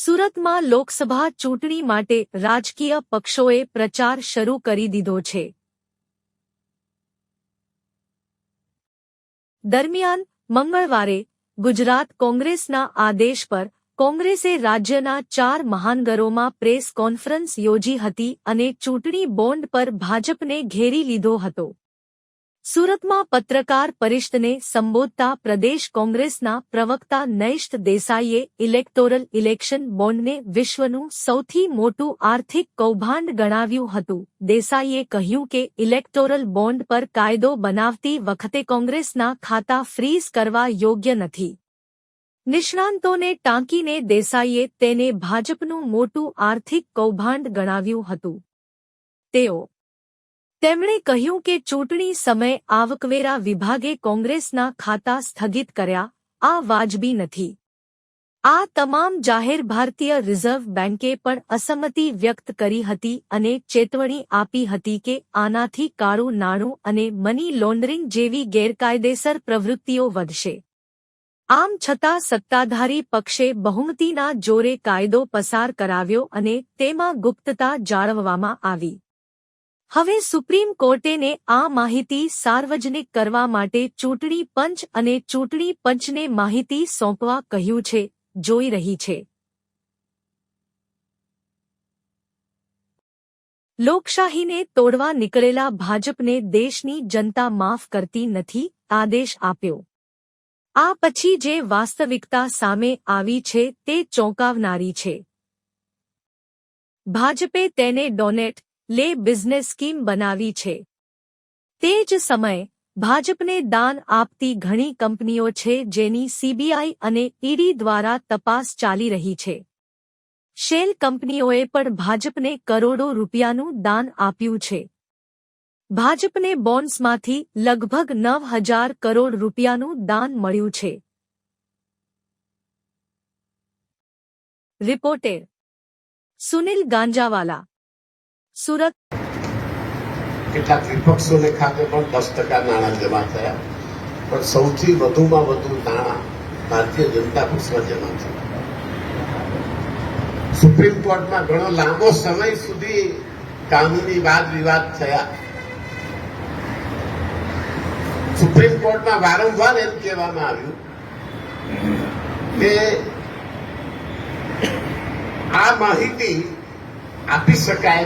સુરતમાં લોકસભા ચૂંટણી માટે રાજકીય પક્ષોએ પ્રચાર શરૂ કરી દીધો છે. દરમિયાન મંગળવારે ગુજરાત કોંગ્રેસના આદેશ પર કોંગ્રેસે રાજ્યના 4 મહાનગરોમાં પ્રેસ કોન્ફરન્સ યોજી હતી અને ચૂંટણી બોન્ડ પર ભાજપને ઘેરી લીધો હતો. સુરતમાં પત્રકાર પરિષદને સંબોધતા પ્રદેશ કોંગ્રેસના પ્રવક્તા નૈષ્ઠ દેસાઈએ ઇલેક્ટોરલ ઇલેક્શન બોન્ડને વિશ્વનું સૌથી મોટું આર્થિક કૌભાંડ ગણાવ્યું હતું. દેસાઈએ કહ્યું કે ઇલેક્ટોરલ બોન્ડ પર કાયદો બનાવતી વખતે કોંગ્રેસના ખાતા ફ્રીઝ કરવા યોગ્ય નથી. નિષ્ણાંતોને ટાંકીને દેસાઈએ તેને ભાજપનું મોટું આર્થિક કૌભાંડ ગણાવ્યું હતું. તેમણે કહ્યું કે ચૂંટણી સમયે આવકવેરા વિભાગે કોંગ્રેસના ખાતા સ્થગિત કર્યા, આ વાજબી નથી. આ તમામ જાહેર ભારતીય રિઝર્વ બેન્કે પણ અસંમતિ વ્યક્ત કરી હતી અને ચેતવણી આપી હતી કે આનાથી કાળું નાણું અને મની લોન્ડરિંગ જેવી ગેરકાયદેસર પ્રવૃત્તિઓ વધશે. આમ છતાં સત્તાધારી પક્ષે બહુમતીના જોરે કાયદો પસાર કરાવ્યો અને તેમાં ગુપ્તતા જાળવવામાં આવી. હવે સુપ્રીમ કોર્ટેને આ માહિતી સાર્વજનિક કરવા માટે ચૂંટણી પંચ અને ચૂંટણી પંચને માહિતી સોંપવા કહ્યું છે, જોઈ રહી છે. લોકશાહીને તોડવા નીકળેલા ભાજપને દેશની જનતા માફ કરતી નથી, આદેશ આપ્યો. આ પછી જે વાસ્તવિકતા સામે આવી છે તે ચોંકાવનારી છે. ભાજપે તેને ડોનેટ લે બિઝનેસ સ્કીમ બનાવી છે. તે જ સમયે ભાજપને દાન આપતી ઘણી કંપનીઓ છે જેની સીબીઆઈ અને ઈડી દ્વારા તપાસ ચાલી રહી છે. શેલ કંપનીઓએ પણ ભાજપને કરોડો રૂપિયાનું દાન આપ્યું છે. ભાજપને બોન્ડ્સમાંથી લગભગ 9,000 કરોડ રૂપિયાનું દાન મળ્યું છે. રિપોર્ટર સુનિલ ગાંજાવાલા, સુરત. કેટલાક વિપક્ષોને ખાતે પણ 10% નાણાં જમા થયા, પણ સૌથી વધુમાં વધુ નાણાં ભારતીય જનતા પક્ષમાં જમા થયા. સુપ્રીમ કોર્ટમાં ઘણો લાંબો સમય સુધી કાનૂની વાદ વિવાદ થયા. સુપ્રીમ કોર્ટમાં વારંવાર એમ કહેવામાં આવ્યું કે આ માહિતી આપી શકાય